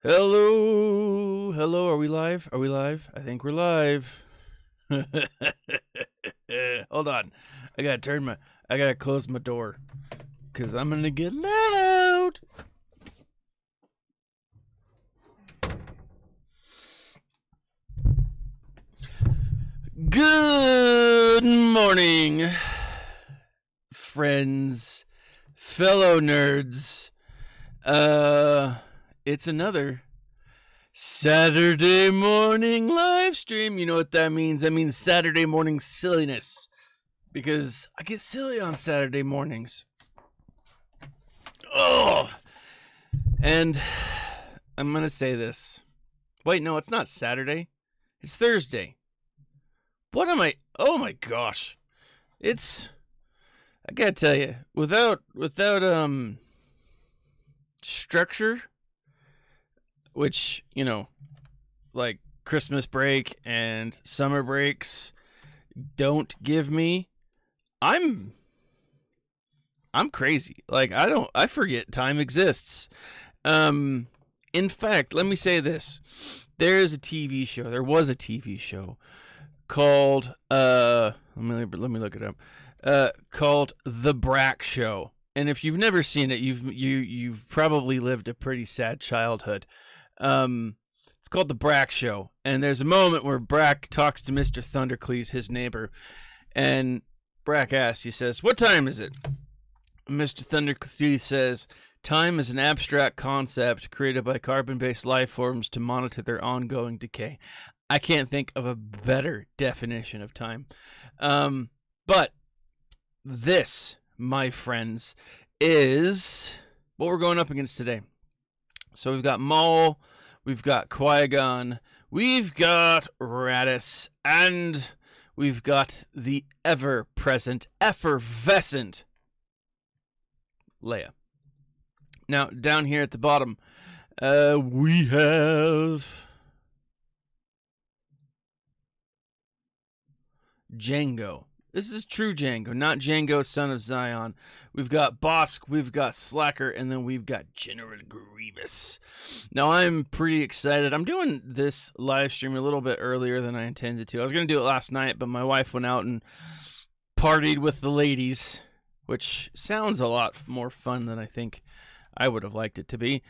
Hello, hello. Are we live? Are we live? I think we're live. Hold on, I gotta close my door because I'm gonna get loud. Good morning, friends, fellow nerds. It's another Saturday morning live stream. You know what that means? That means Saturday morning silliness. Because I get silly on Saturday mornings. Oh! And I'm going to say this. Wait, no, it's not Saturday. It's Thursday. What am I? Oh my gosh. I got to tell you, without structure, which, you know, like Christmas break and summer breaks don't give me, I'm crazy. Like I forget time exists. In fact, let me say this. There was a TV show called let me look it up. Called The Brack Show. And if you've never seen it, you've probably lived a pretty sad childhood. It's called The Brack Show, and there's a moment where Brack talks to Mr. Thundercleese, his neighbor, and Brack asks, he says, "What time is it?" Mr. Thundercleese says, "Time is an abstract concept created by carbon-based life forms to monitor their ongoing decay." I can't think of a better definition of time. But this, my friends, is what we're going up against today. So we've got Maul, we've got Qui-Gon, we've got Raditz, and we've got the ever-present, effervescent Leia. Now, down here at the bottom, we have Jango. This is true Jango, not Jango, son of Zion. We've got Bosk, we've got Slacker, and then we've got General Grievous. Now, I'm pretty excited. I'm doing this live stream a little bit earlier than I intended to. I was going to do it last night, but my wife went out and partied with the ladies, which sounds a lot more fun than I think I would have liked it to be.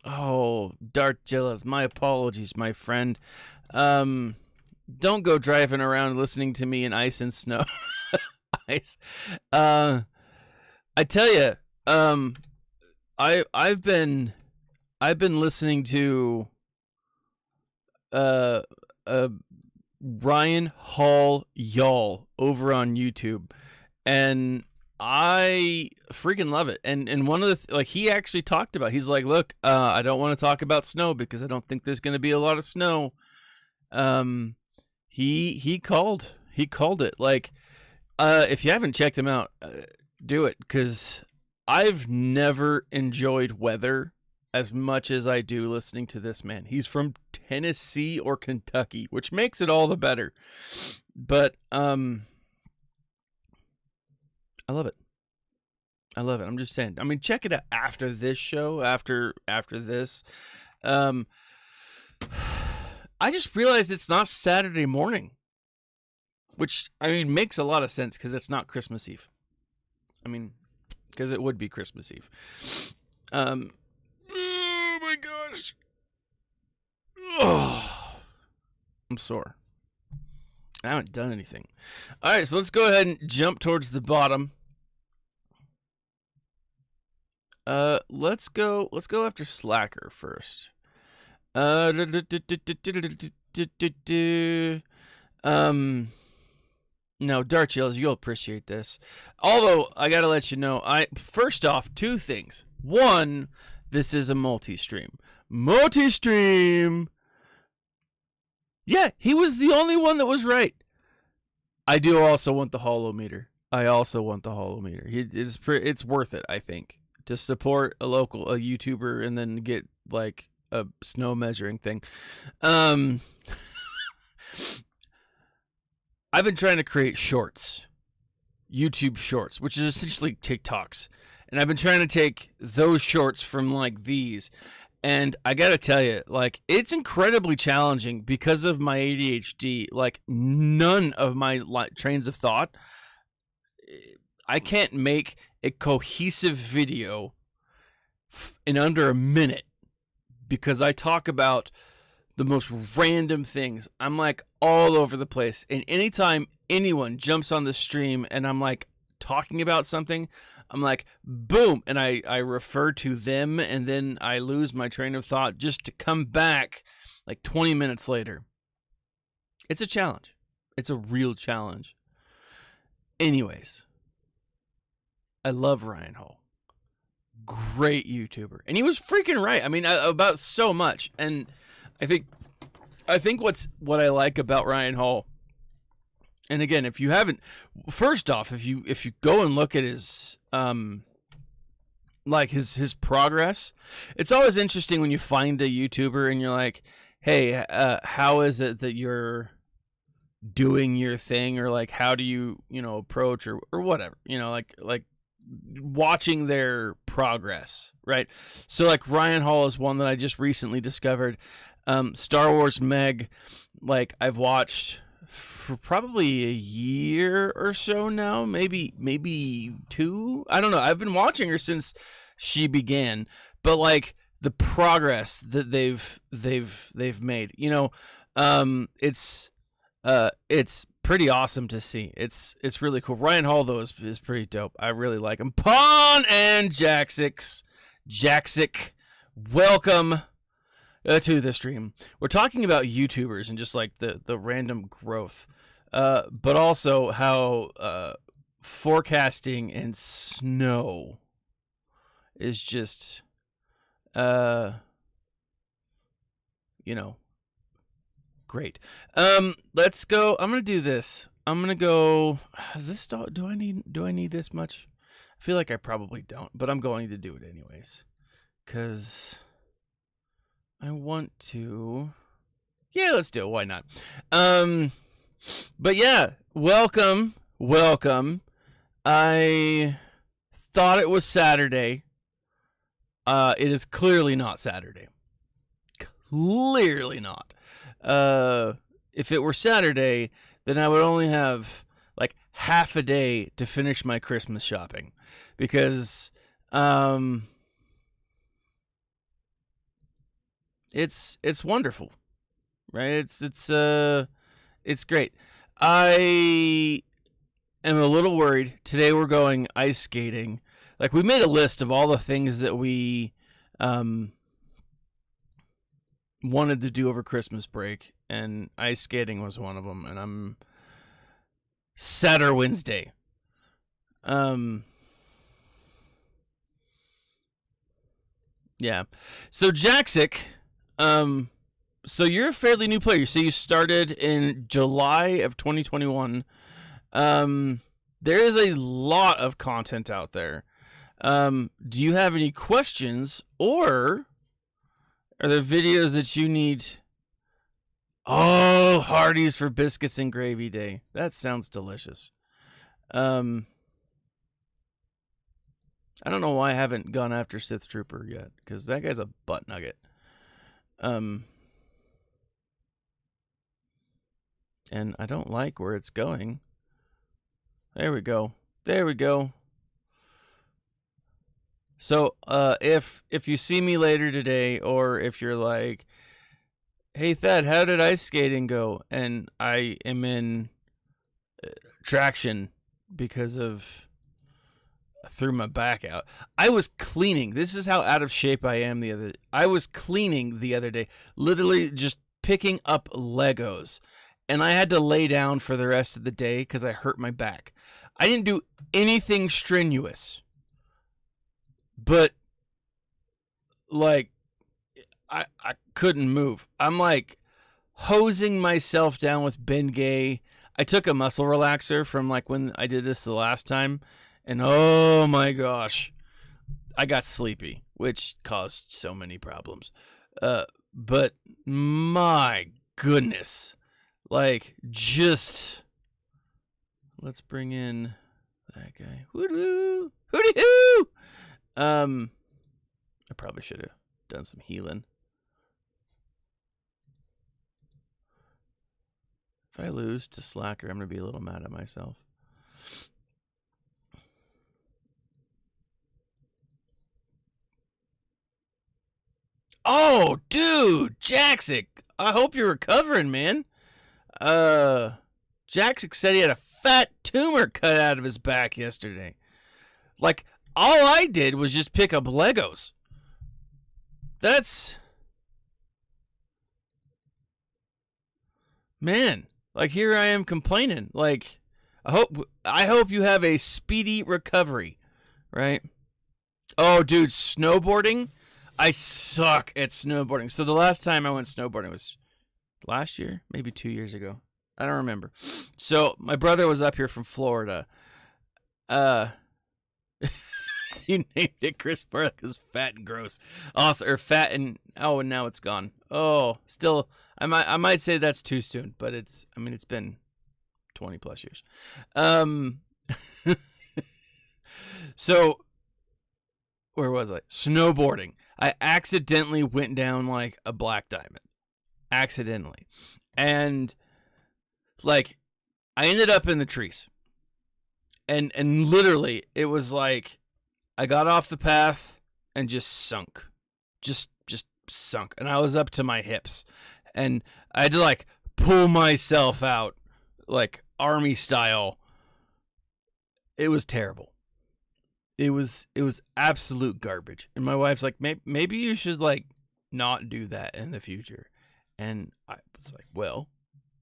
Oh, Dark Jillas, my apologies, my friend. Don't go driving around listening to me in ice and snow. Ice. I tell you, I've been listening to Ryan Hall Y'all over on YouTube, and I freaking love it. And one of the he actually talked about, he's like, look, I don't want to talk about snow because I don't think there's going to be a lot of snow. He called it. Like, if you haven't checked him out, do it, because I've never enjoyed weather as much as I do listening to this man. He's from Tennessee or Kentucky, which makes it all the better. But I love it. I love it. I'm just saying. I mean, check it out after this show, after this. I just realized it's not Saturday morning, which, I mean, makes a lot of sense because it's not Christmas Eve. I mean, because it would be Christmas Eve. Oh my gosh. Oh, I'm sore. I haven't done anything. All right, so let's go ahead and jump towards the bottom. Let's go after Slacker first. Now, Dark Chills, you'll appreciate this. Although, I gotta let you know, first off, two things. One, this is a multi-stream. Yeah, he was the only one that was right. I do also want the holometer. It's worth it, I think, to support a YouTuber and then get like a snow measuring thing. I've been trying to create shorts. YouTube Shorts, which is essentially TikToks. And I've been trying to take those shorts from like these. And I got to tell you, like, it's incredibly challenging because of my ADHD. Like, none of my trains of thought, I can't make a cohesive video in under a minute because I talk about the most random things. I'm like all over the place. And anytime anyone jumps on the stream and I'm like talking about something, I'm like, boom, and I refer to them, and then I lose my train of thought just to come back like 20 minutes later. It's a challenge. It's a real challenge. Anyways, I love Ryan Hall. Great YouTuber. And he was freaking right. I mean, about so much. And I think what I like about Ryan Hall, and again, if you haven't, first off, if you go and look at his like his progress, it's always interesting when you find a YouTuber and you're like, hey, how is it that you're doing your thing, or like how do you approach or whatever, like watching their progress, right? So like Ryan Hall is one that I just recently discovered. Star Wars Meg, like I've watched for probably a year or so now, maybe 2. I don't know. I've been watching her since she began, but like the progress that they've made, it's pretty awesome to see. It's really cool. Ryan Hall though is pretty dope. I really like him. Pawn and Jaxic, welcome to the stream. We're talking about YouTubers and just like the random growth, but also how forecasting and snow is just great. Let's go. I'm gonna do this. I'm gonna go. Is this do I need this much? I feel like I probably don't, but I'm going to do it anyways because I want to. Yeah, let's do it. Why not? But yeah, welcome. I thought it was Saturday. It is clearly not Saturday. Clearly not. If it were Saturday, then I would only have like half a day to finish my Christmas shopping, because it's wonderful, right? It's great. I am a little worried. Today we're going ice skating. Like, we made a list of all the things that we wanted to do over Christmas break, and ice skating was one of them. And I'm Saturday, Wednesday. Yeah. So Jaxic, so you're a fairly new player. So you started in July of 2021. There is a lot of content out there. Do you have any questions, or are there videos that you need? Oh, Hardee's for biscuits and gravy day. That sounds delicious. I don't know why I haven't gone after Sith Trooper yet, because that guy's a butt nugget. And I don't like where it's going. There we go. So, if you see me later today, or if you're like, hey Thad, how did ice skating go? And I am in traction because of threw my back out. I was cleaning. This is how out of shape I am. I was cleaning the other day, literally just picking up Legos, and I had to lay down for the rest of the day because I hurt my back. I didn't do anything strenuous, but like I couldn't move. I'm like hosing myself down with Bengay. I took a muscle relaxer from like when I did this the last time, and oh my gosh, I got sleepy, which caused so many problems. But my goodness, like, just let's bring in the that guy. Hoo-doo! Hooty-hoo! I probably should have done some healing. If I lose to Slacker, I'm going to be a little mad at myself. Oh, dude, Jaxic. I hope you're recovering, man. Jaxic said he had a fat tumor cut out of his back yesterday. Like, all I did was just pick up Legos. That's... Man, like, here I am complaining. Like, I hope you have a speedy recovery, right? Oh, dude, snowboarding? I suck at snowboarding. So the last time I went snowboarding was last year, maybe 2 years ago. I don't remember. So my brother was up here from Florida. You named it Chris Barth because fat and gross. Also, or fat and and now it's gone. Oh, still, I might say that's too soon, but it's been 20 plus years. So where was I? Snowboarding. I accidentally went down like a black diamond. Accidentally. And like I ended up in the trees. And literally it was like I got off the path and just sunk. Just sunk. And I was up to my hips. And I had to like pull myself out like army style. It was terrible. It was absolute garbage. And my wife's like, maybe you should like not do that in the future. And I was like, well,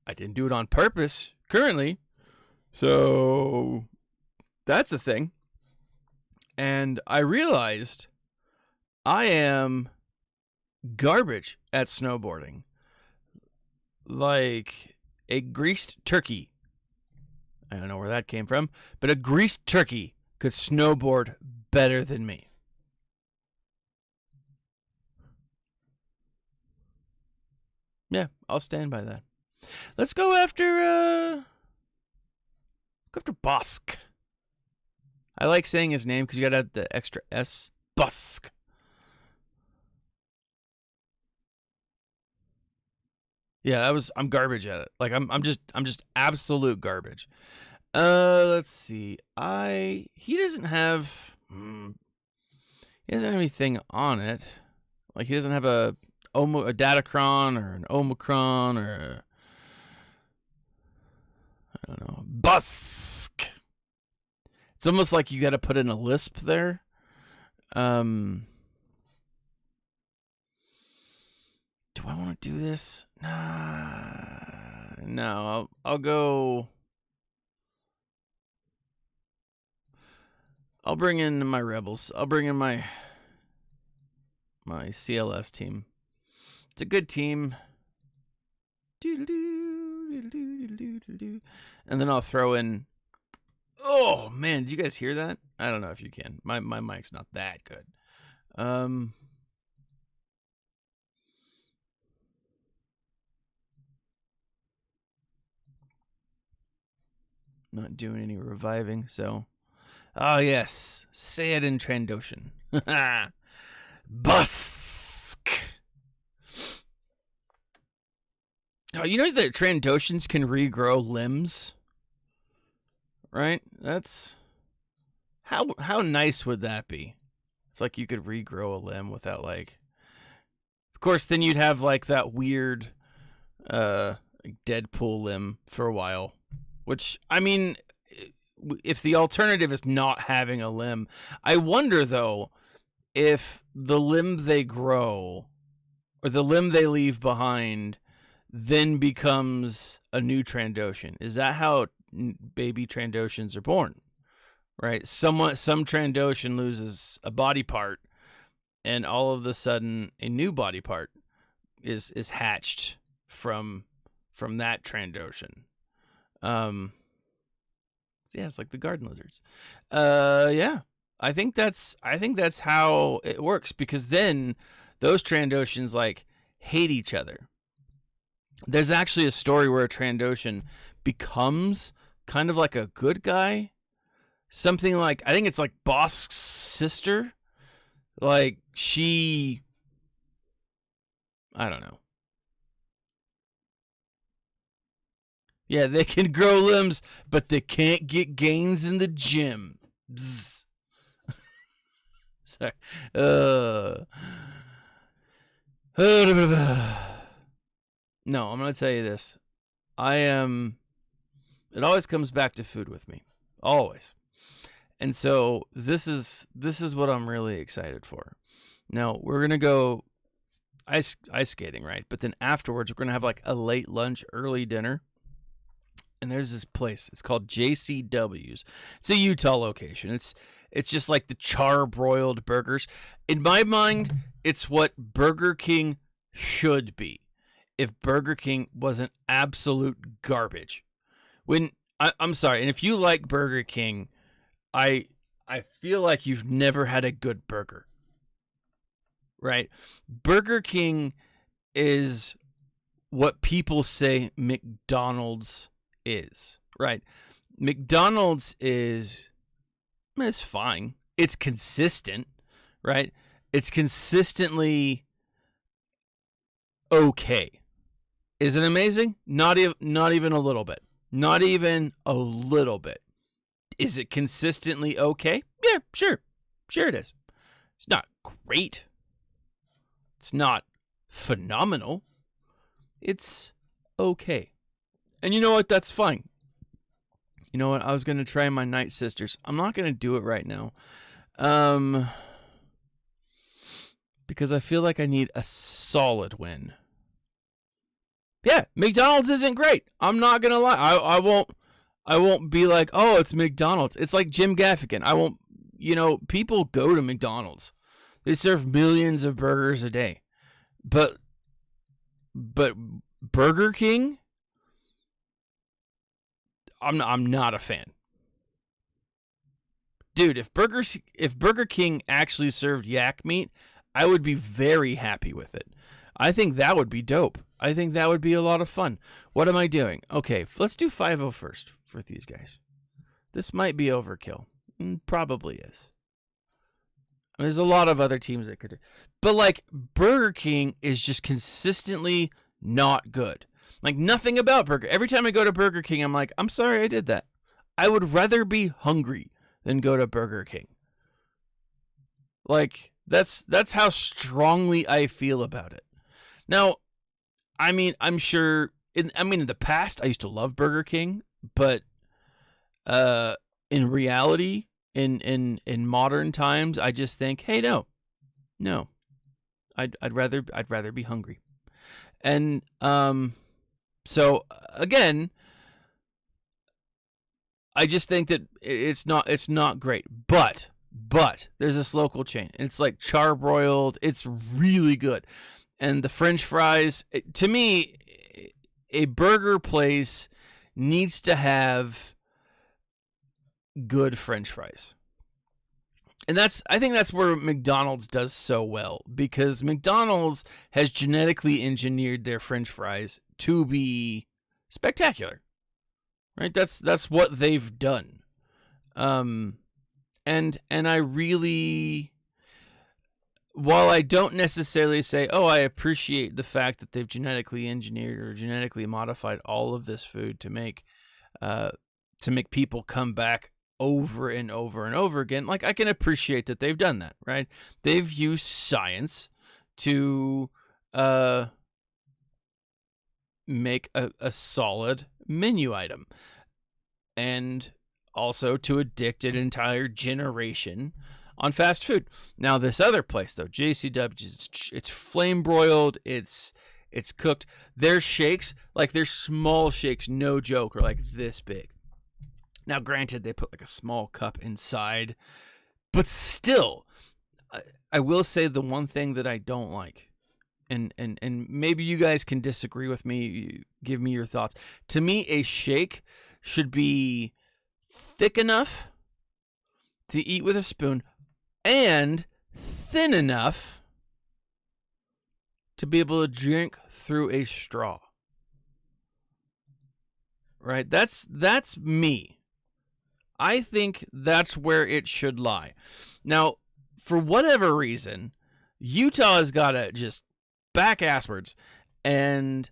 I didn't do it on purpose currently. So that's a thing. And I realized I am garbage at snowboarding. Like a greased turkey. I don't know where that came from, but a greased turkey could snowboard better than me. Yeah, I'll stand by that. Let's go after Busk. I like saying his name because you gotta add the extra S. Busk. Yeah, I'm garbage at it. Like I'm just absolute garbage. Let's see. He doesn't have anything on it. Like he doesn't have a Datacron or an Omicron or I don't know, Busk. It's almost like you got to put in a lisp there. Do I want to do this? Nah. No, I'll go. I'll bring in my rebels. I'll bring in my CLS team. It's a good team. And then I'll throw in. Oh man, did you guys hear that? I don't know if you can. My mic's not that good. Not doing any reviving, so. Oh yes, Sad and Trandoshan. Busk. Oh, you know that Trandoshans can regrow limbs, right? That's how nice would that be? If like you could regrow a limb without like. Of course, then you'd have like that weird, Deadpool limb for a while, which I mean. If the alternative is not having a limb, I wonder though if the limb they grow or the limb they leave behind then becomes a new Trandoshan. Is that how baby Trandoshans are born? Right? Some Trandoshan loses a body part and all of a sudden a new body part is hatched from that Trandoshan. Yeah, it's like the garden lizards. Yeah. I think that's how it works because then those Trandoshans like hate each other. There's actually a story where a Trandoshan becomes kind of like a good guy. something like, I think it's like Bosk's sister. Like, I don't know. Yeah, they can grow limbs, but they can't get gains in the gym. Bzz. Sorry. No, I'm going to tell you this. It always comes back to food with me. Always. And so this is what I'm really excited for. Now, we're going to go ice skating, right? But then afterwards, we're going to have like a late lunch, early dinner. And there's this place. It's called JCW's. It's a Utah location. It's just like the char-broiled burgers. In my mind, it's what Burger King should be if Burger King wasn't absolute garbage. I'm sorry, and if you like Burger King, I feel like you've never had a good burger. Right? Burger King is what people say McDonald's is, right? McDonald's it's fine. It's consistent, right? It's consistently okay. Is it amazing? Not even a little bit. Not even a little bit. Is it consistently okay? Yeah, sure. Sure it is. It's not great. It's not phenomenal. It's okay. And you know what? That's fine. You know what? I was going to try my Night Sisters. I'm not going to do it right now. Because I feel like I need a solid win. Yeah, McDonald's isn't great. I'm not going to lie. I won't be like, "Oh, it's McDonald's." It's like Jim Gaffigan. I won't, people go to McDonald's. They serve millions of burgers a day. But Burger King, I'm not a fan. Dude, if Burger King actually served yak meat, I would be very happy with it. I think that would be dope. I think that would be a lot of fun. What am I doing? Okay, let's do 5-0 first for these guys. This might be overkill. Probably is. There's a lot of other teams that could do. But like Burger King is just consistently not good. Like nothing about Burger. Every time I go to Burger King, I'm like, I'm sorry I did that. I would rather be hungry than go to Burger King. Like that's how strongly I feel about it. Now, I mean, I'm sure in the past I used to love Burger King, but in reality, in modern times, I just think, hey, no, I'd rather be hungry. And so again, I just think that it's not great. But there's this local chain. It's like charbroiled. It's really good. And the French fries, to me, a burger place needs to have good French fries. And I think that's where McDonald's does so well, because McDonald's has genetically engineered their French fries to be spectacular. Right? That's what they've done. And I really, while I don't necessarily say, oh, I appreciate the fact that they've genetically engineered or genetically modified all of this food to make people come back over and over and over again. Like, I can appreciate that they've done that, right? They've used science to make a solid menu item, and also to addict an entire generation on fast food. Now, this other place, though, JCW, it's flame broiled, it's cooked. Their shakes, like their small shakes, no joke, are like this big. Now, granted, they put like a small cup inside, but still, I will say the one thing that I don't like, and maybe you guys can disagree with me, give me your thoughts. To me, a shake should be thick enough to eat with a spoon and thin enough to be able to drink through a straw. Right? That's me. I think that's where it should lie. Now, for whatever reason, Utah has got to just back asswards, and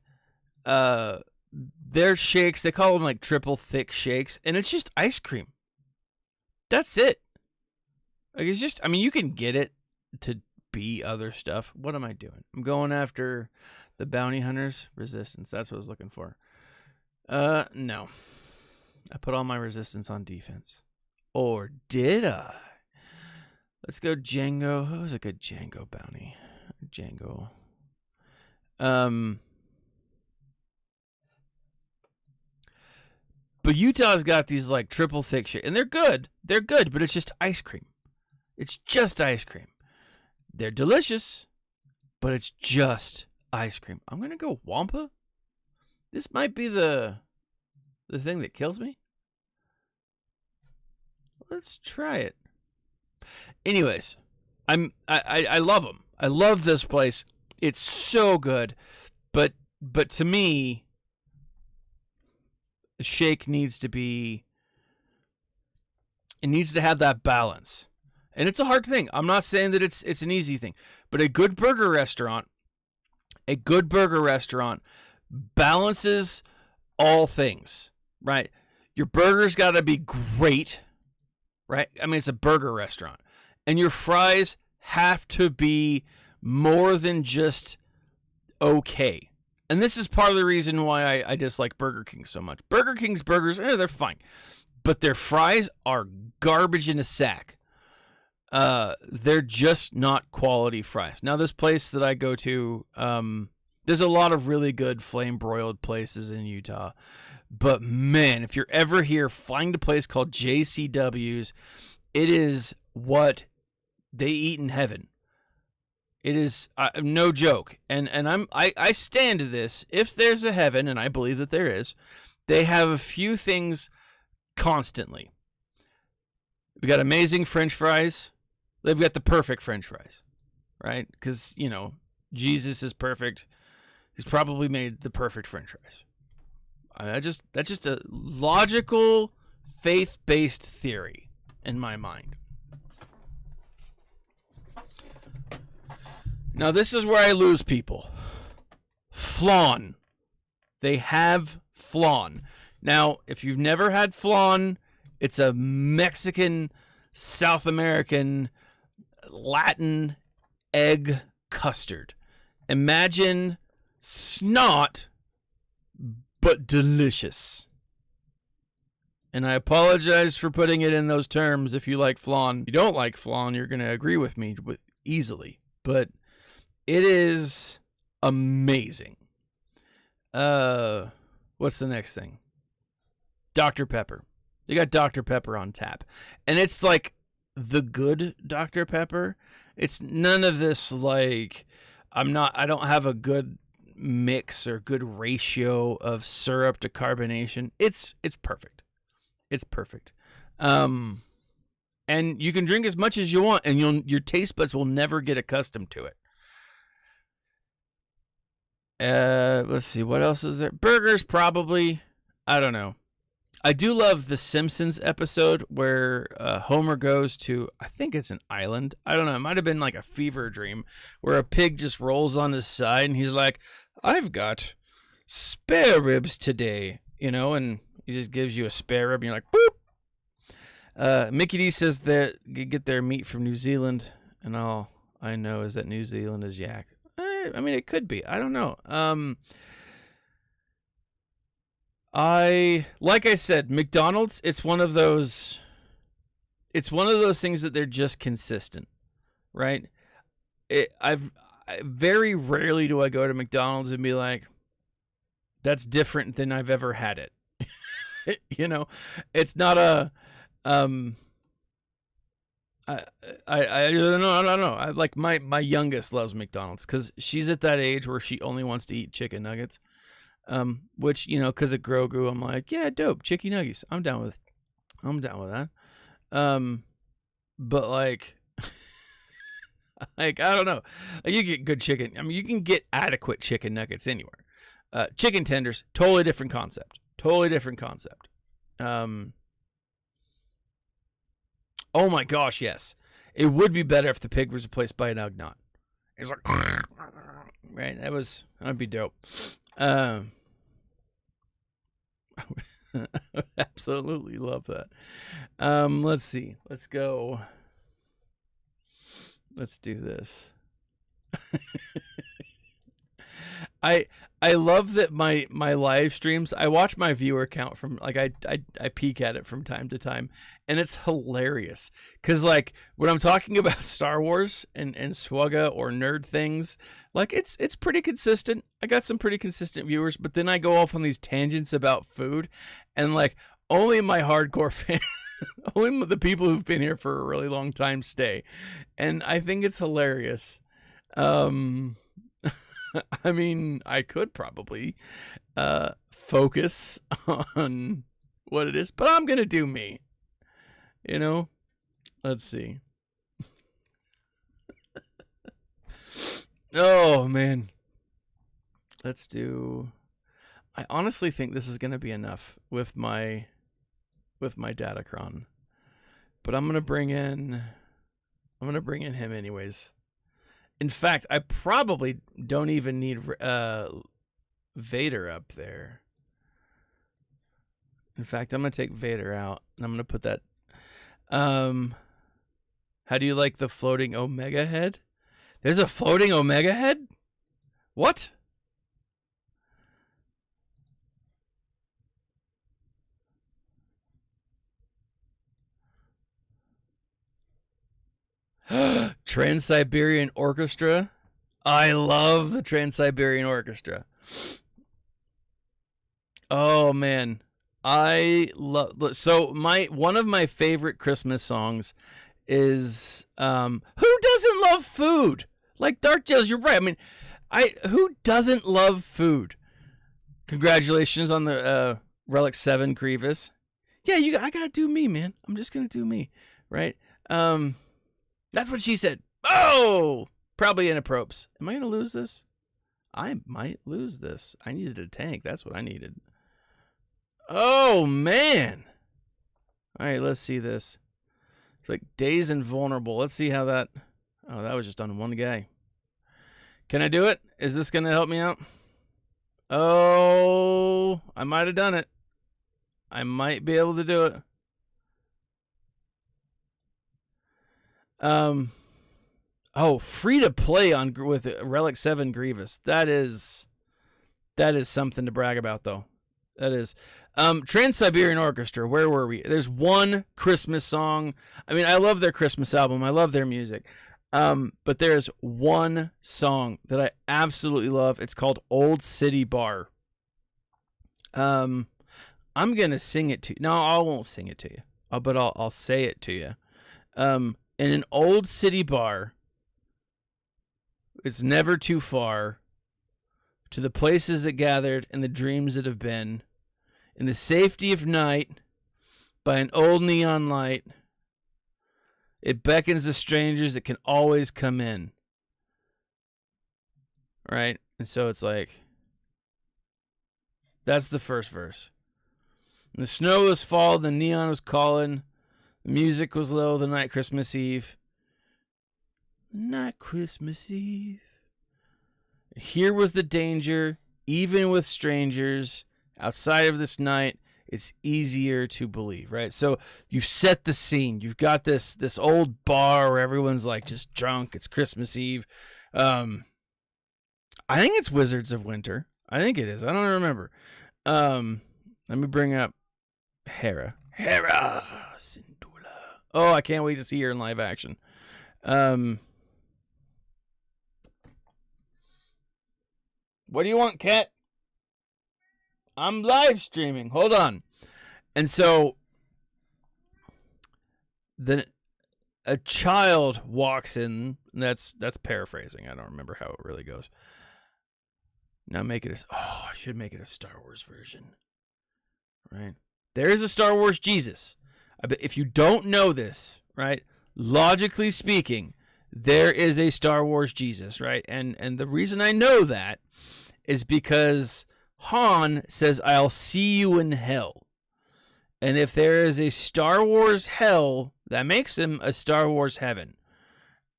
their shakes, they call them like triple thick shakes, and it's just ice cream. That's it. Like, it's just, I mean, you can get it to be other stuff. What am I doing? I'm going after the bounty hunters resistance. That's what I was looking for. No. I put all my resistance on defense. Or did I? Let's go Django. Who's a good Django bounty? Django. But Utah's got these like triple thick shit, and they're good. They're good, but it's just ice cream. It's just ice cream. They're delicious, but it's just ice cream. I'm gonna go Wampa. This might be the thing that kills me. Let's try it. Anyways, I love them. I love this place. It's so good, but to me, the shake needs to be. It needs to have that balance, and it's a hard thing. I'm not saying that it's an easy thing, but a good burger restaurant balances all things, right? Your burger's got to be great, right? I mean, it's a burger restaurant, and your fries have to be more than just okay. And this is part of the reason why I dislike Burger King so much. Burger King's burgers, they're fine, but their fries are garbage in a sack. They're just not quality fries. Now, this place that I go to, there's a lot of really good flame broiled places in Utah. But man, if you're ever here, find a place called JCW's. It is what they eat in heaven. It is no joke. And I stand to this. If there's a heaven, and I believe that there is, they have a few things constantly. We got amazing French fries. They've got the perfect French fries, right? Because, you know, Jesus is perfect. He's probably made the perfect French fries. That's just a logical, faith-based theory in my mind. Now, this is where I lose people. Flan. They have flan. Now, if you've never had flan, it's a Mexican, South American, Latin egg custard. Imagine snot, but delicious. And I apologize for putting it in those terms if you like flan. If you don't like flan, you're going to agree with me easily. But it is amazing. What's the next thing? Dr. Pepper. They got Dr. Pepper on tap. And it's like the good Dr. Pepper. It's none of this like I don't have a good mix or good ratio of syrup to carbonation. It's perfect. It's perfect. And you can drink as much as you want, and your taste buds will never get accustomed to it. Let's see, what else is there? Burgers, probably. I don't know. I do love the Simpsons episode where Homer goes to, I think it's an island. I don't know. It might have been like a fever dream where a pig just rolls on his side and he's like, I've got spare ribs today, you know, and he just gives you a spare rib and you're like, boop. Mickey D says that you get their meat from New Zealand, and all I know is that New Zealand is yak. I mean, it could be. I don't know. Like I said, McDonald's, it's one of those things that they're just consistent, right? Very rarely do I go to McDonald's and be like, that's different than I've ever had it. You know, it's not a, I don't know. I like my youngest loves McDonald's because she's at that age where she only wants to eat chicken nuggets. Which, you know, because of Grogu, I'm like, yeah, dope, chicken nuggets. I'm down with that. But like, I don't know. You get good chicken. I mean, you can get adequate chicken nuggets anywhere. Chicken tenders, totally different concept. Oh my gosh, yes. It would be better if the pig was replaced by an Ugnaught. It's like, right? That'd be dope. I would absolutely love that. Let's see. Let's go. Let's do this. I love that my live streams, I watch my viewer count from, like, I peek at it from time to time, and it's hilarious. Because, like, when I'm talking about Star Wars and swugga or nerd things, like, it's pretty consistent. I got some pretty consistent viewers, but then I go off on these tangents about food, and, like, only my hardcore fans, only the people who've been here for a really long time stay. And I think it's hilarious. I mean, I could probably focus on what it is, but I'm going to do me. You know? Let's see. Oh, man. Let's do... I honestly think this is going to be enough with my Datacron. But I'm going to bring in him anyways. In fact, I probably don't even need Vader up there. In fact, I'm going to take Vader out, and I'm going to put that... how do you like the floating Omega head? There's a floating Omega head? What? Trans-Siberian Orchestra. I love the Trans-Siberian Orchestra. Oh man, I love. So one of my favorite Christmas songs is "Who Doesn't Love Food?" Like Dark Jails, you're right. I mean, who doesn't love food? Congratulations on the Relic 7 Grievous. Yeah, I gotta do me, man. I'm just gonna do me, right? That's what she said. Oh, probably inappropriate. Am I going to lose this? I might lose this. I needed a tank. That's what I needed. Oh, man. All right, let's see this. It's like Dazed and Vulnerable. Let's see how that... Oh, that was just on one guy. Can I do it? Is this going to help me out? Oh, I might have done it. I might be able to do it. Free to play with Relic 7 Grievous. That is something to brag about, though. That is. Trans-Siberian Orchestra. Where were we? There's one Christmas song. I mean, I love their Christmas album. I love their music. But there's one song that I absolutely love. It's called Old City Bar. I'm gonna sing it to you. No, I won't sing it to you. But I'll say it to you. In an old city bar, it's never too far, to the places that gathered and the dreams that have been, in the safety of night, by an old neon light, it beckons the strangers that can always come in. Right? And so it's like, that's the first verse. And the snow was falling, the neon was calling, the music was low the night Christmas Eve. The night Christmas Eve. Here was the danger, even with strangers. Outside of this night, it's easier to believe, right? So you've set the scene. You've got this old bar where everyone's like just drunk. It's Christmas Eve. I think it's Wizards of Winter. I think it is. I don't remember. Let me bring up Hera. Hera Syndulla. Oh, I can't wait to see her in live action. What do you want, Cat? I'm live streaming. Hold on. And so a child walks in. That's paraphrasing. I don't remember how it really goes. Now make it I should make it a Star Wars version. Right? There is a Star Wars Jesus. If you don't know this, right? Logically speaking, there is a Star Wars Jesus, right? And the reason I know that is because Han says, "I'll see you in hell." And if there is a Star Wars hell, that makes him a Star Wars heaven.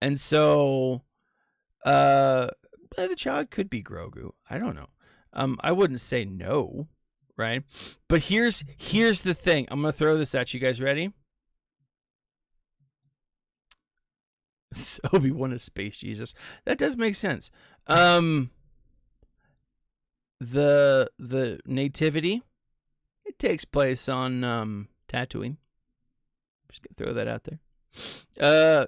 And so the child could be Grogu. I don't know. I wouldn't say no, right? But here's the thing. I'm going to throw this at you guys. Ready? Obi-Wan is Space Jesus. That does make sense. The nativity, it takes place on Tatooine. Just gonna throw that out there.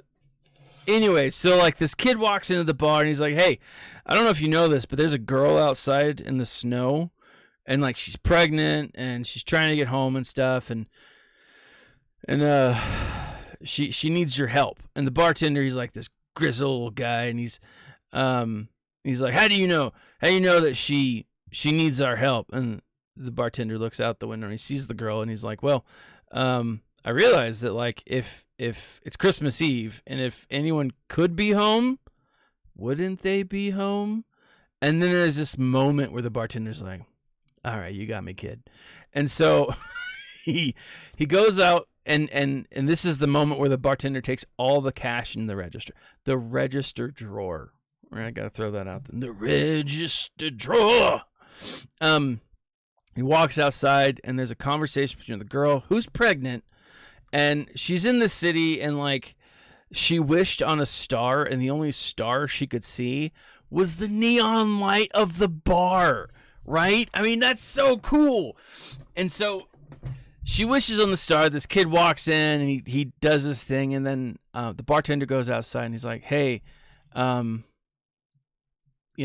Anyway, so like this kid walks into the bar and he's like, "Hey, I don't know if you know this, but there's a girl outside in the snow, and like she's pregnant and she's trying to get home and stuff, and she needs your help." And the bartender, he's like this grizzled guy, and he's like, "How do you know that she needs our help?" And the bartender looks out the window and he sees the girl and he's like, "Well, I realize that like if it's Christmas Eve and if anyone could be home, wouldn't they be home?" And then there's this moment where the bartender's like, "All right, you got me, kid." And so he goes out and this is the moment where the bartender takes all the cash in the register drawer. I gotta throw that out there. The register drawer. He walks outside and there's a conversation between the girl who's pregnant, and she's in the city, and like she wished on a star, and the only star she could see was the neon light of the bar, right? I mean, that's so cool. And so she wishes on the star. This kid walks in and he does this thing, and then the bartender goes outside and he's like, "Hey, you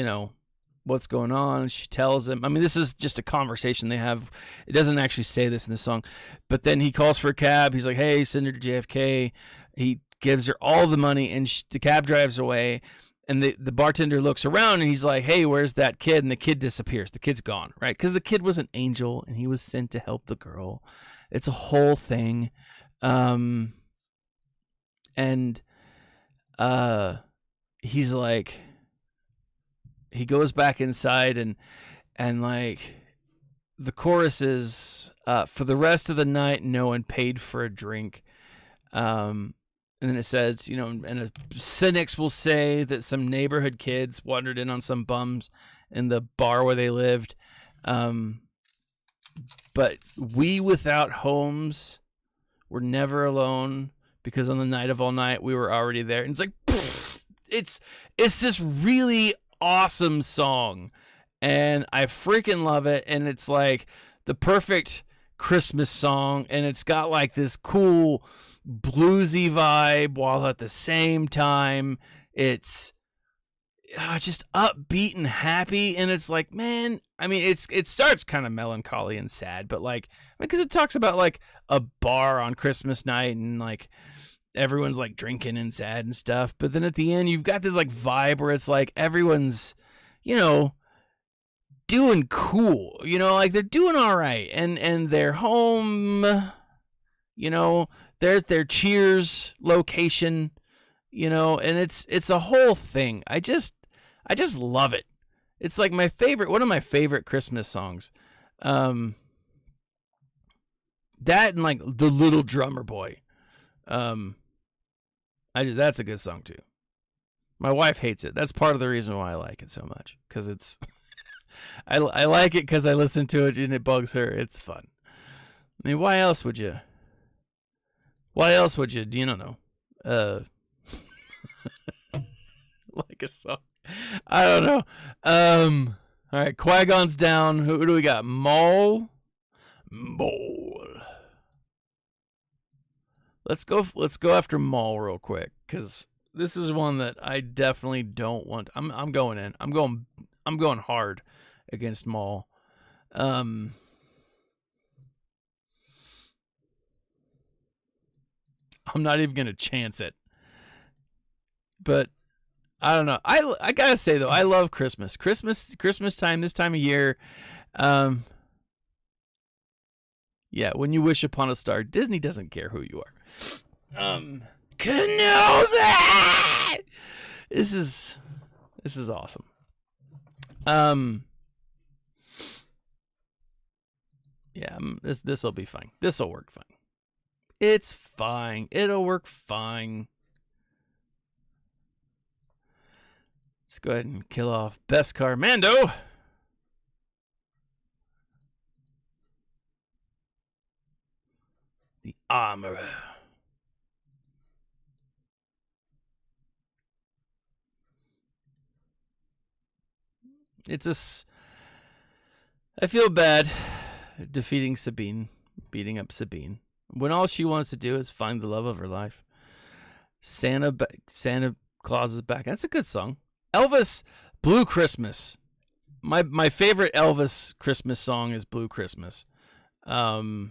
know, what's going on?" And she tells him. I mean, this is just a conversation they have. It doesn't actually say this in the song. But then he calls for a cab. He's like, "Hey, send her to JFK." He gives her all the money, and the cab drives away. And the bartender looks around, and he's like, "Hey, where's that kid?" And the kid disappears. The kid's gone, right? Because the kid was an angel, and he was sent to help the girl. It's a whole thing. And he's like, he goes back inside, and like the chorus is, "For the rest of the night, no one paid for a drink." And then it says, and cynics will say that some neighborhood kids wandered in on some bums in the bar where they lived. But we without homes were never alone, because on the night of all night, we were already there. And it's like, it's this really awesome song, and I freaking love it. And it's like the perfect Christmas song, and it's got like this cool bluesy vibe while at the same time it's just upbeat and happy. And it's like, man, I mean, it starts kind of melancholy and sad, but like, because it talks about like a bar on Christmas night and like everyone's like drinking and sad and stuff. But then at the end, you've got this like vibe where it's like everyone's, doing cool, like they're doing all right, and they're home, they're at their Cheers location, and it's a whole thing. I just love it. It's like one of my favorite Christmas songs. That and like The Little Drummer Boy. That's a good song too. My wife hates it. That's part of the reason why I like it so much, because it's I like it because I listen to it and it bugs her. It's fun. I mean, why else would you? You don't know. Like a song. I don't know. All right, Qui-Gon's down. Who do we got? Maul. Let's go after Maul real quick, because this is one that I definitely don't want. I'm going in. I'm going hard against Maul. I'm not even gonna chance it. But I don't know. I gotta say though, I love Christmas time, this time of year. Yeah, when you wish upon a star, Disney doesn't care who you are. Kenobi! This is awesome. Yeah, this will be fine. This will work fine. It's fine. It'll work fine. Let's go ahead and kill off Beskar Mando. The Armorer. I feel bad defeating Sabine, beating up Sabine, when all she wants to do is find the love of her life. Santa Claus is back. That's a good song. Elvis, Blue Christmas. My favorite Elvis Christmas song is Blue Christmas. We'll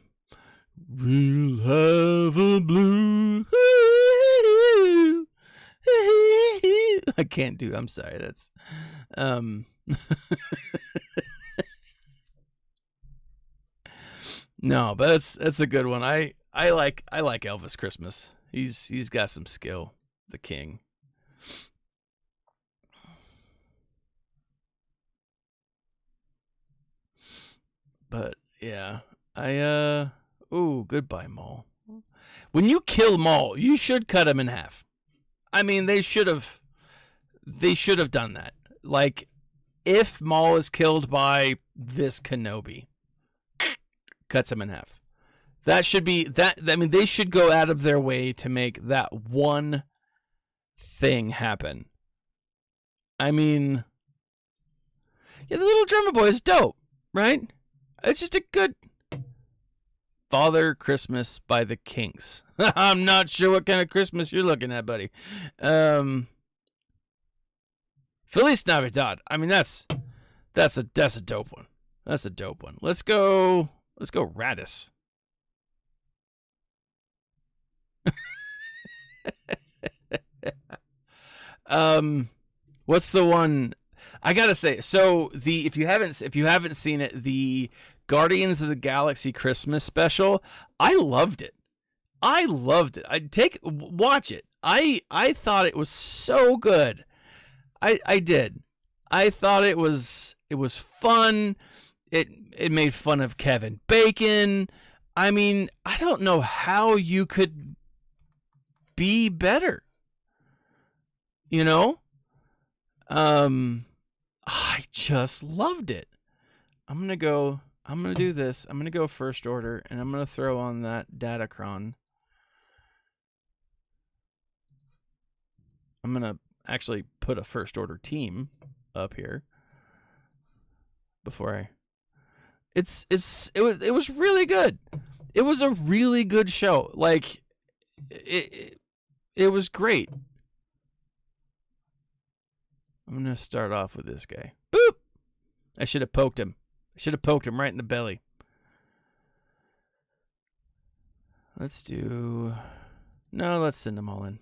have a blue. I can't do. I'm sorry. That's no, but that's a good one. I like Elvis Christmas. He's got some skill. The king. But yeah, ooh, goodbye, Maul. When you kill Maul, you should cut him in half. I mean, they should have done that. Like, if Maul is killed by this Kenobi, cuts him in half. That should be that. I mean, they should go out of their way to make that one thing happen. I mean, yeah, the little drummer boy is dope, right? It's just a good Father Christmas by the Kinks. I'm not sure what kind of Christmas you're looking at, buddy. Feliz Navidad. I mean, that's a dope one. That's a dope one. Let's go Radis. What's the one? I gotta say, so if you haven't seen it, the Guardians of the Galaxy Christmas special, I loved it. Watch it. I thought it was so good. I did. I thought it was fun. It made fun of Kevin Bacon. I mean, I don't know how you could be better. You know? I just loved it. I'm going to do this. I'm going to go first order, and I'm going to throw on that Datacron. I'm going to actually put a first order team up here before it was really good. It was a really good show. Like, it was great. I'm going to start off with this guy. Boop! I should have poked him. Right in the belly. Let's send them all in.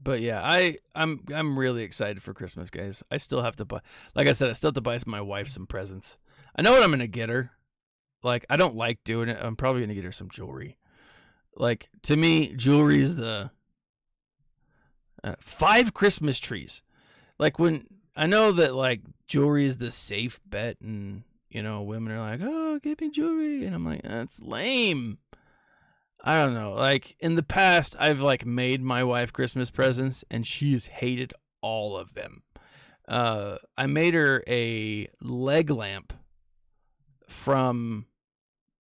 But yeah, I'm really excited for Christmas, guys. I still have to buy, like I said, I still have to buy my wife some presents. I know what I'm going to get her. Like, I don't like doing it. I'm probably going to get her some jewelry. Like, to me, jewelry is the 5 Christmas trees. Like, when I know that, like, jewelry is the safe bet, and, you know, women are like, oh, get me jewelry. And I'm like, that's lame. I don't know. Like, in the past, I've, like, made my wife Christmas presents, and she's hated all of them. I made her a leg lamp from,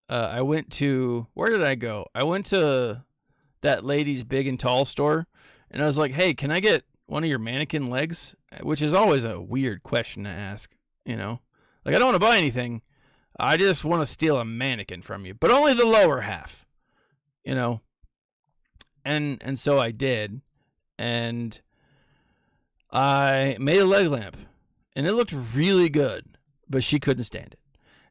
where did I go? I went to that lady's Big and Tall store, and I was like, hey, can I get one of your mannequin legs? Which is always a weird question to ask, you know? Like, I don't want to buy anything. I just want to steal a mannequin from you, but only the lower half, you know? And so I did, and I made a leg lamp, and it looked really good, but she couldn't stand it.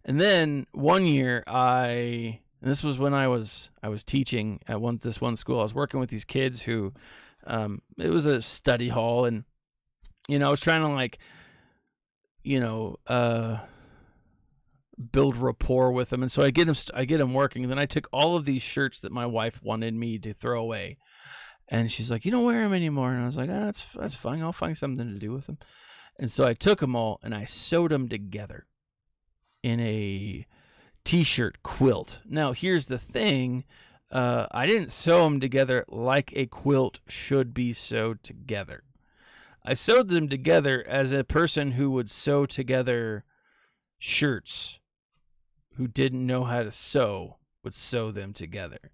And then one year and this was when I was teaching at this one school. I was working with these kids who, it was a study hall, and, you know, I was trying to, like, you know, build rapport with them. And so I get them working. And then I took all of these shirts that my wife wanted me to throw away, And she's like, you don't wear them anymore. And I was like, that's fine. I'll find something to do with them. And so I took them all and I sewed them together in a t-shirt quilt. Now, here's the thing. I didn't sew them together like a quilt should be sewed together. I sewed them together as a person who would sew together shirts, who didn't know how to sew, would sew them together.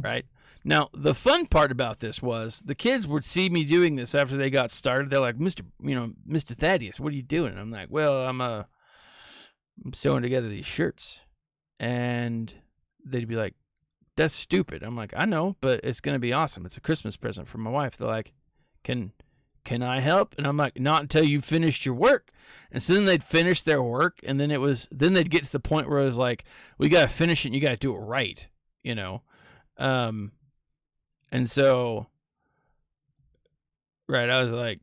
Right? Now, the fun part about this was the kids would see me doing this after they got started. They're like, Mr. Thaddeus, what are you doing? And I'm like, well, I'm sewing together these shirts. And they'd be like, that's stupid. I'm like, I know, but it's going to be awesome. It's a Christmas present for my wife. They're like, can I help? And I'm like, not until you finished your work. And so then they'd finish their work, and then they'd get to the point where it was like, we got to finish it and you got to do it right, you know? And so, right, I was like,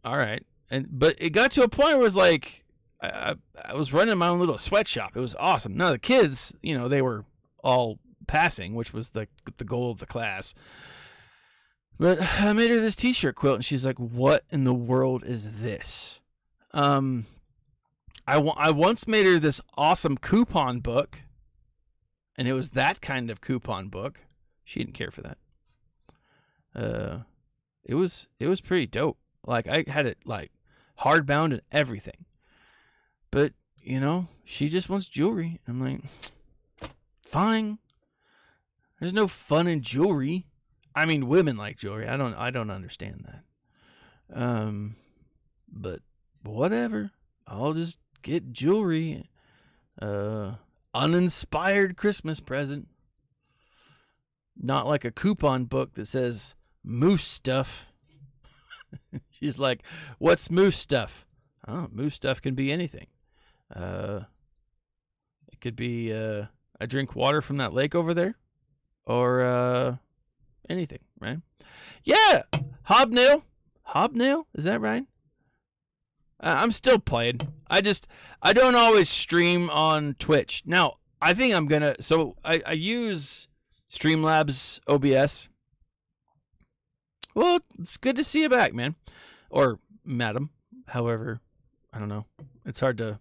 all right. But it got to a point where it was like, I was running my own little sweatshop. It was awesome. Now the kids, they were all passing, which was the goal of the class. But I made her this t-shirt quilt, and she's like, what in the world is this? I once made her this awesome coupon book, and it was that kind of coupon book. She didn't care for that. It was pretty dope. Like, I had it like hardbound and everything. But, she just wants jewelry. I'm like, fine. There's no fun in jewelry. I mean, women like jewelry. I don't understand that. But whatever. I'll just get jewelry. Uninspired Christmas present. Not like a coupon book that says moose stuff. She's like, what's moose stuff? Oh, moose stuff can be anything. It could be I drink water from that lake over there, or anything, right? Yeah, hobnail, is that right? I'm still playing. I don't always stream on Twitch. Now, I think I'm gonna. So I use Streamlabs OBS. Well, it's good to see you back, man, or madam. However, I don't know. It's hard to.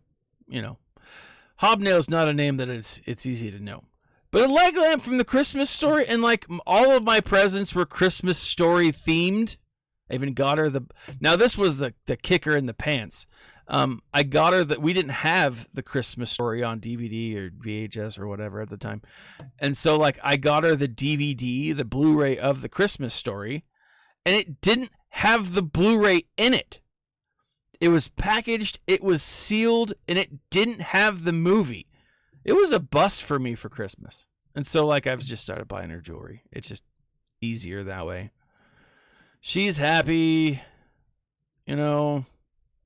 Hobnail's not a name that it's easy to know. But a leg lamp from the Christmas Story, and like all of my presents were Christmas Story themed. I even got her now this was the kicker in the pants. I got her that we didn't have the Christmas Story on DVD or VHS or whatever at the time. And so like I got her the DVD, the Blu-ray of the Christmas Story, and it didn't have the Blu-ray in it. It was packaged, it was sealed, and it didn't have the movie. It was a bust for me for Christmas. And so, like, I've just started buying her jewelry. It's just easier that way. She's happy. I don't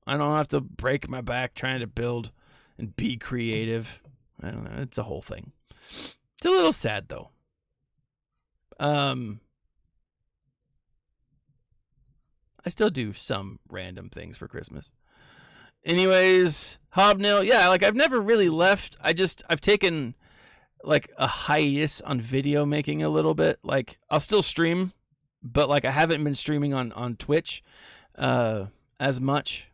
have to break my back trying to build and be creative. I don't know. It's a whole thing. It's a little sad, though. I still do some random things for Christmas. Anyways, hobnail. Yeah, like I've never really left. I've taken like a hiatus on video making a little bit. Like I'll still stream, but like I haven't been streaming on Twitch as much.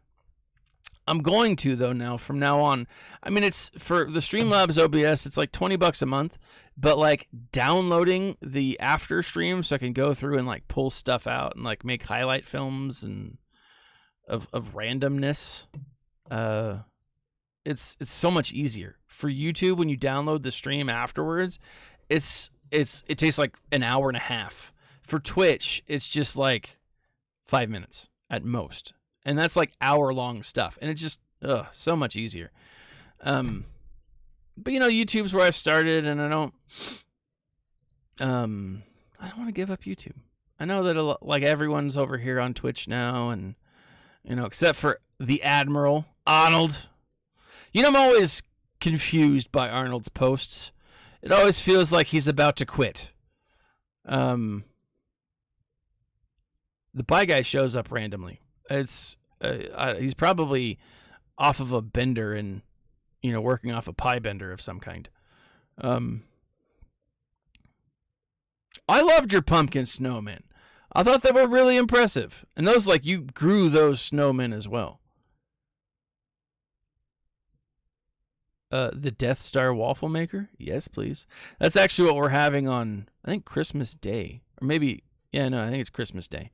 I'm going to though now from now on. I mean, it's for the Streamlabs OBS, it's like $20 a month, but like downloading the after stream so I can go through and like pull stuff out and like make highlight films and of randomness. It's so much easier for YouTube when you download the stream afterwards. It takes like an hour and a half. For Twitch, it's just like 5 minutes at most. And that's like hour-long stuff. And it's just so much easier. But, YouTube's where I started, and I don't want to give up YouTube. I know that like everyone's over here on Twitch now, and, except for the Admiral, Arnold. I'm always confused by Arnold's posts. It always feels like he's about to quit. The Bye Guy shows up randomly. It's he's probably off of a bender and working off a pie bender of some kind. I loved your pumpkin snowmen. I thought they were really impressive. And those, like, you grew those snowmen as well. The Death Star waffle maker? Yes, please. That's actually what we're having on, I think, Christmas Day. Or maybe, yeah, no, I think it's Christmas Day.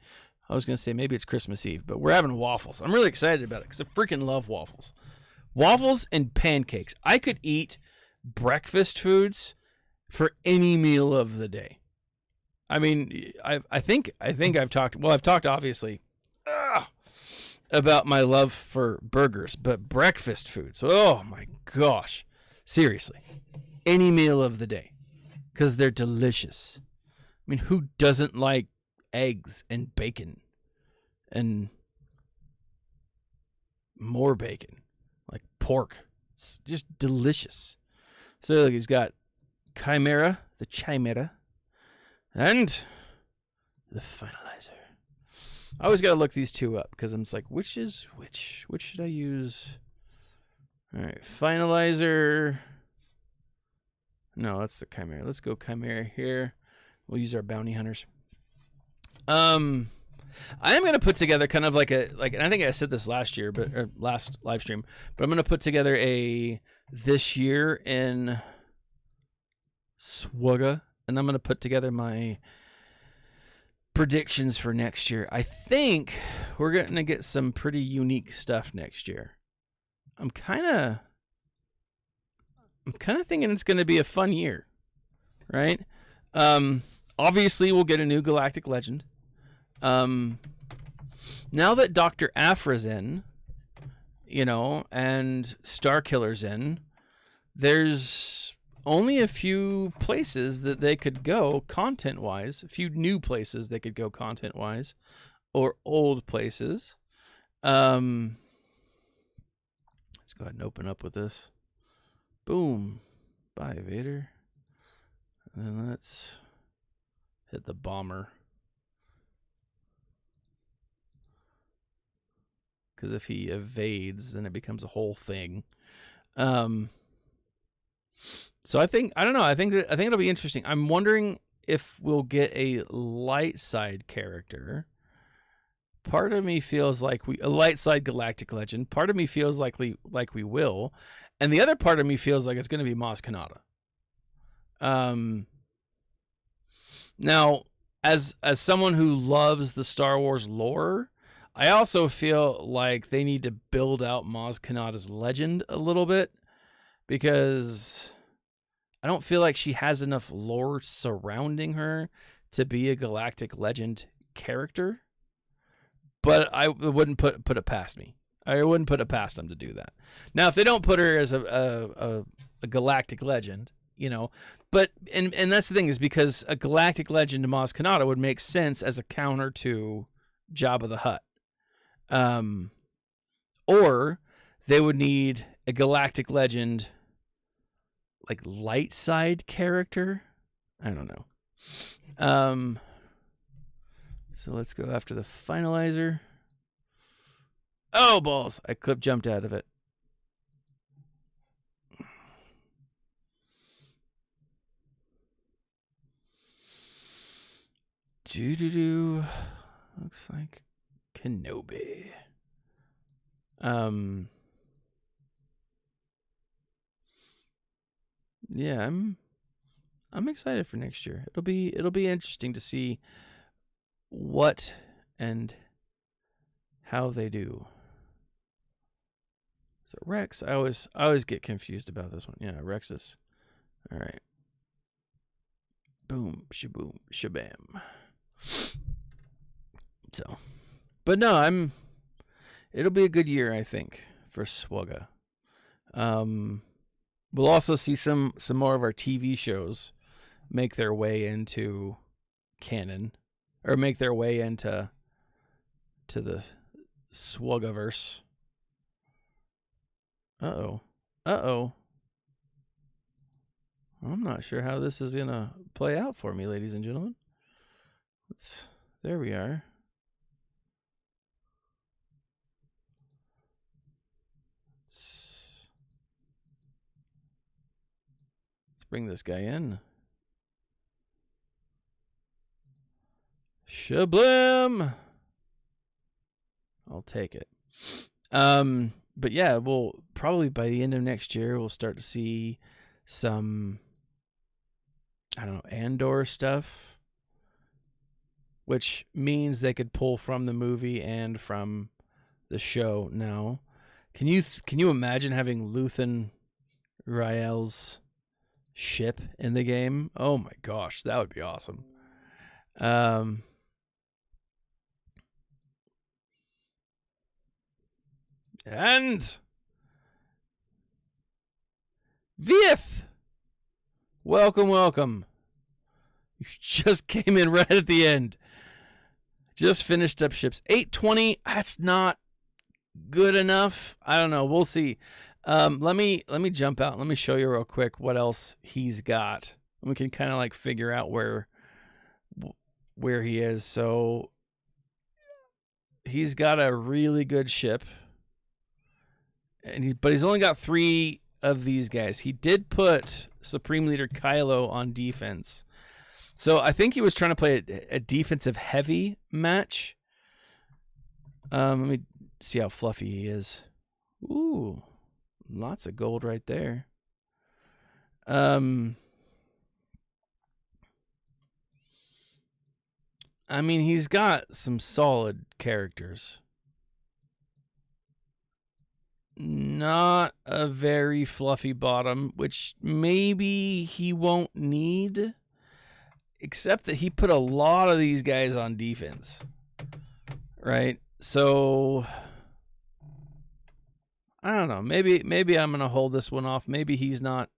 I was going to say maybe it's Christmas Eve, but we're having waffles. I'm really excited about it because I freaking love waffles. Waffles and pancakes. I could eat breakfast foods for any meal of the day. I mean, I think I've talked obviously about my love for burgers, but breakfast foods. Oh my gosh. Seriously. Any meal of the day, cuz they're delicious. I mean, who doesn't like eggs and bacon and more bacon, like pork? It's just delicious. So look, he's got Chimera, the Chimera, and the Finalizer. I always got to look these two up because I'm just like, which is which? Which should I use? All right, Finalizer. No, that's the Chimera. Let's go Chimera here. We'll use our bounty hunters. I am gonna put together kind of like and I think I said this last year, but last live stream, but I'm gonna put together a this year in SWGA, and I'm gonna put together my predictions for next year. I think we're gonna get some pretty unique stuff next year. I'm kind of thinking it's gonna be a fun year, right? Obviously, we'll get a new Galactic Legend. Now that Dr. Aphra's in, and Starkiller's in, there's only a few places that they could go content-wise, a few new places they could go content-wise, or old places. Let's go ahead and open up with this. Boom. Bye, Vader. And then let's hit the bomber. Because if he evades, then it becomes a whole thing. So I think it'll be interesting. I'm wondering if we'll get a light side character. Part of me feels like a light side Galactic Legend. Part of me feels like we will, and the other part of me feels like it's going to be Maz Kanata. Now, as someone who loves the Star Wars lore, I also feel like they need to build out Maz Kanata's legend a little bit, because I don't feel like she has enough lore surrounding her to be a Galactic Legend character. But I wouldn't put it past me. I wouldn't put it past them to do that. Now, if they don't put her as a Galactic Legend, but and that's the thing, is because a Galactic Legend to Maz Kanata would make sense as a counter to Jabba the Hutt. Or they would need a Galactic Legend, like light side character. I don't know. So let's go after the Finalizer. Oh, balls. I clip jumped out of it. Doo-doo-doo. Looks like Kenobi. Yeah, I'm excited for next year. It'll be interesting to see what and how they do. So Rex, I always get confused about this one. Yeah, Rex is all right. Boom, shaboom, shabam. So, but no, it'll be a good year, I think, for SWGA. We'll also see some more of our TV shows make their way into canon, or make their way into the SWGAverse. Uh-oh. I'm not sure how this is going to play out for me, ladies and gentlemen. There we are. Let's bring this guy in. Shablam. I'll take it. But yeah, we'll probably by the end of next year we'll start to see some, I don't know, Andor stuff, which means they could pull from the movie and from the show now. Can you imagine having Luthen Rael's ship in the game? Oh my gosh, that would be awesome. And Vieth, welcome. You just came in right at the end. Just finished up ships. 820. That's not good enough. I don't know. We'll see. Let me jump out. Let me show you real quick what else he's got. We can kind of like figure out where he is. So he's got a really good ship. But he's only got 3 of these guys. He did put Supreme Leader Kylo on defense. So I think he was trying to play a defensive heavy match. Let me see how fluffy he is. Ooh, lots of gold right there. I mean, he's got some solid characters. Not a very fluffy bottom, which maybe he won't need, except that he put a lot of these guys on defense, right? So I don't know. Maybe I'm gonna hold this one off. Maybe he's not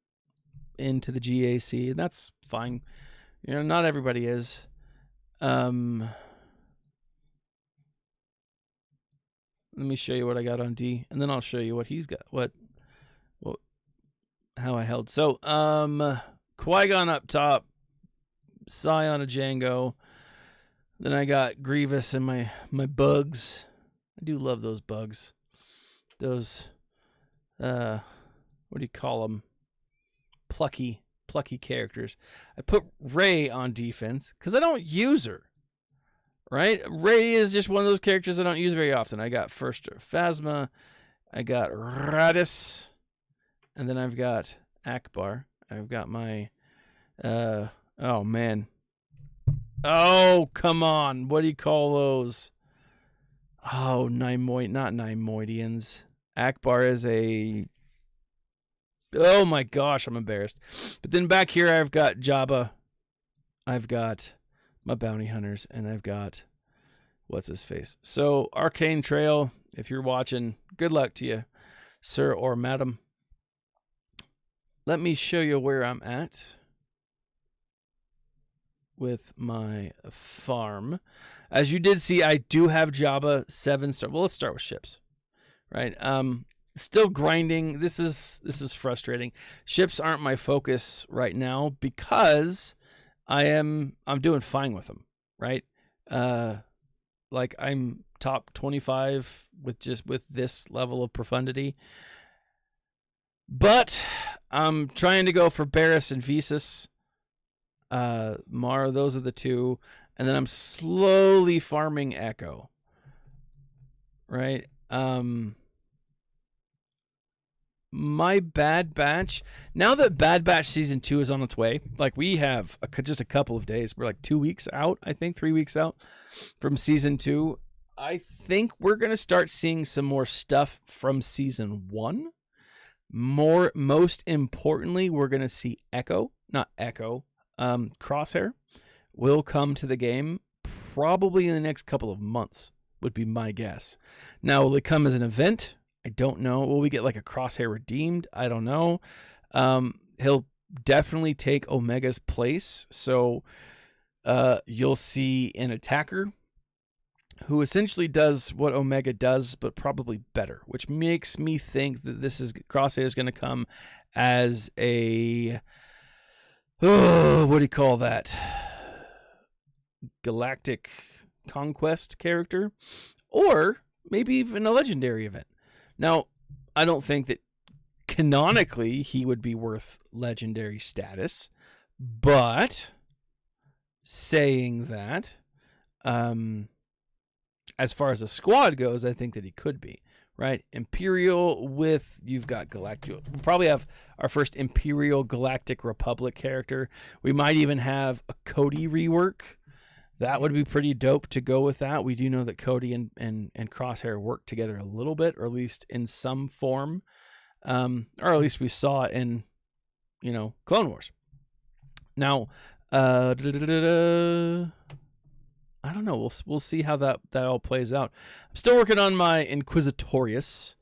into the GAC, and that's fine. You know, not everybody is. Let me show you what I got on D, and then I'll show you what he's got. How I held. So, Qui-Gon up top, Scion of Django. Then I got Grievous and my bugs. I do love those bugs. Those, what do you call them? Plucky characters. I put Rey on defense because I don't use her. Right? Rey is just one of those characters I don't use very often. I got first Phasma, I got Radis, and then I've got Akbar. I've got my, oh man. Oh, come on. What do you call those? Oh, not Nymoidians. Akbar is a, oh my gosh, I'm embarrassed. But then back here I've got Jabba. I've got my bounty hunters, and I've got what's his face. So Arcane Trail, if you're watching, good luck to you, sir or madam. Let me show you where I'm at with my farm. As you did see, I do have Jabba 7-star. Well, let's start with ships, right? Still grinding. This is frustrating. Ships aren't my focus right now because I'm doing fine with them, right? Like I'm top 25 with this level of profundity. But I'm trying to go for Barriss and Visas. Mara, those are the 2. And then I'm slowly farming Echo. Right? My Bad Batch, now that Bad Batch Season 2 is on its way, like we have just a couple of days, we're like 2 weeks out, I think 3 weeks out from Season 2. I think we're going to start seeing some more stuff from Season 1. Most importantly, we're going to see Crosshair will come to the game probably in the next couple of months, would be my guess. Now, will it come as an event? I don't know. Will we get like a Crosshair redeemed? I don't know. He'll definitely take Omega's place. So you'll see an attacker who essentially does what Omega does, but probably better, which makes me think that Crosshair is going to come as a, what do you call that? Galactic Conquest character, or maybe even a legendary event. Now, I don't think that canonically he would be worth legendary status, but saying that, As far as a squad goes, I think that he could be, right? Imperial with, you've got Galactic. We'll probably have our first Imperial Galactic Republic character. We might even have a Cody rework. That would be pretty dope to go with that. We do know that Cody and Crosshair work together a little bit, or at least in some form. Or at least we saw it in, Clone Wars. Now, I don't know. We'll see how that all plays out. I'm still working on my Inquisitorius.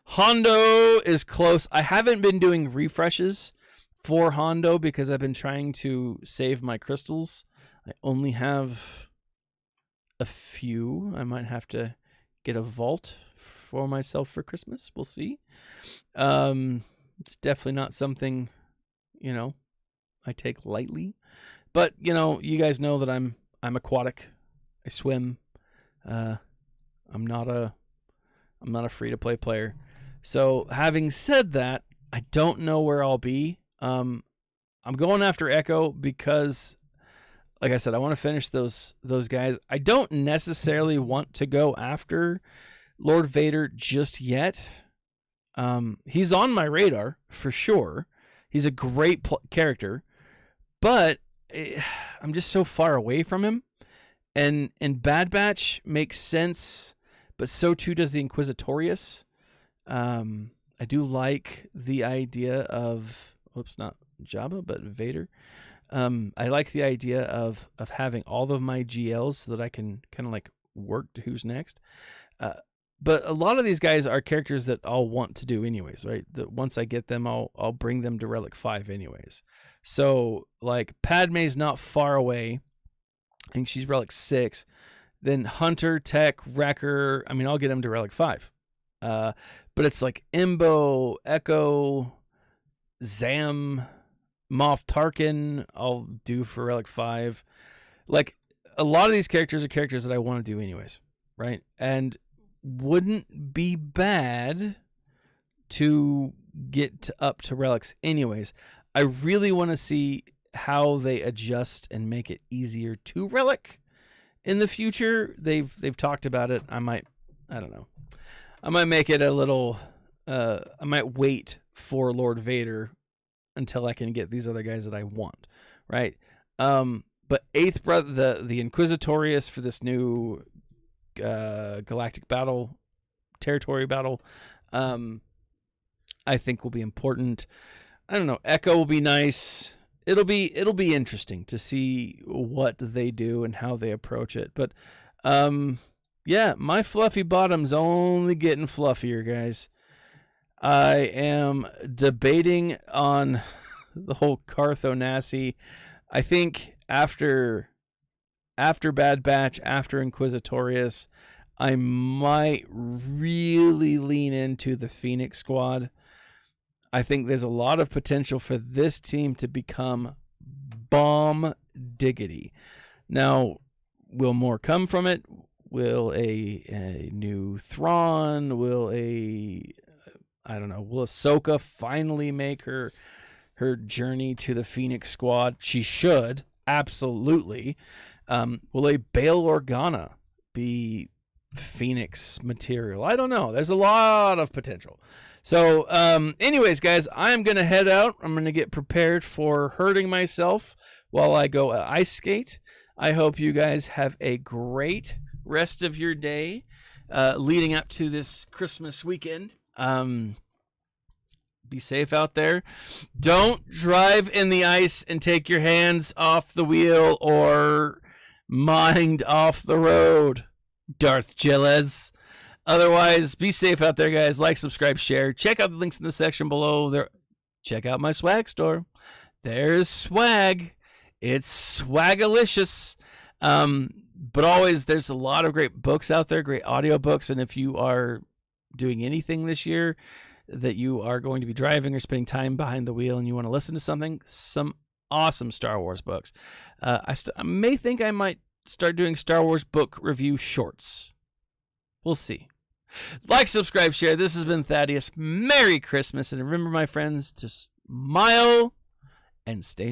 Hondo is close. I haven't been doing refreshes for Hondo because I've been trying to save my crystals. I only have a few. I might have to get a vault for myself for Christmas. We'll see. It's definitely not something, I take lightly. But, you guys know that I'm aquatic. I swim. I'm not a free-to-play player. So, having said that, I don't know where I'll be. I'm going after Echo because, like I said, I want to finish those guys. I don't necessarily want to go after Lord Vader just yet. He's on my radar for sure. He's a great character, but I'm just so far away from him. And Bad Batch makes sense, but so too does the Inquisitorius. I do like the idea of, not Jabba, but Vader. I like the idea of having all of my GLs so that I can kind of like work to who's next. But a lot of these guys are characters that I'll want to do anyways, right? That once I get them, I'll bring them to Relic 5 anyways. So like Padme's not far away. I think she's Relic 6. Then Hunter, Tech, Wrecker. I mean, I'll get them to Relic 5. But it's like Imbo, Echo, Zam, Moff Tarkin, I'll do for Relic 5. Like, a lot of these characters are characters that I want to do anyways, right? And wouldn't be bad to get up to relics anyways. I really want to see how they adjust and make it easier to relic in the future. They've talked about it. I might make it a little I might wait for Lord Vader until I can get these other guys that I want, right? But Eighth Brother, the Inquisitorius for this new galactic battle, territory battle, I think will be important. I don't know. Echo will be nice. It'll be interesting to see what they do and how they approach it. But yeah, my fluffy bottom's only getting fluffier, guys. I am debating on the whole Carthonasi. I think after Bad Batch, after Inquisitorius, I might really lean into the Phoenix Squad. I think there's a lot of potential for this team to become bomb diggity. Now, will more come from it? Will a new Thrawn? Will Ahsoka finally make her journey to the Phoenix Squad? She should, absolutely. Will a Bail Organa be Phoenix material? I don't know. There's a lot of potential. So, anyways, guys, I'm going to head out. I'm going to get prepared for hurting myself while I go ice skate. I hope you guys have a great rest of your day leading up to this Christmas weekend. Be safe out there. Don't drive in the ice and take your hands off the wheel or mind off the road, Darth Gilles. Otherwise, be safe out there, guys. Like, subscribe, share. Check out the links in the section below. Check out my swag store. There's swag. It's swagalicious. But always, there's a lot of great books out there, great audiobooks. And if you are doing anything this year that you are going to be driving or spending time behind the wheel and you want to listen to something, some awesome Star Wars books. I may think I might start doing Star Wars book review shorts. We'll see. Like, subscribe, share. This has been Thaddeus. Merry Christmas. And remember, my friends, to smile and stay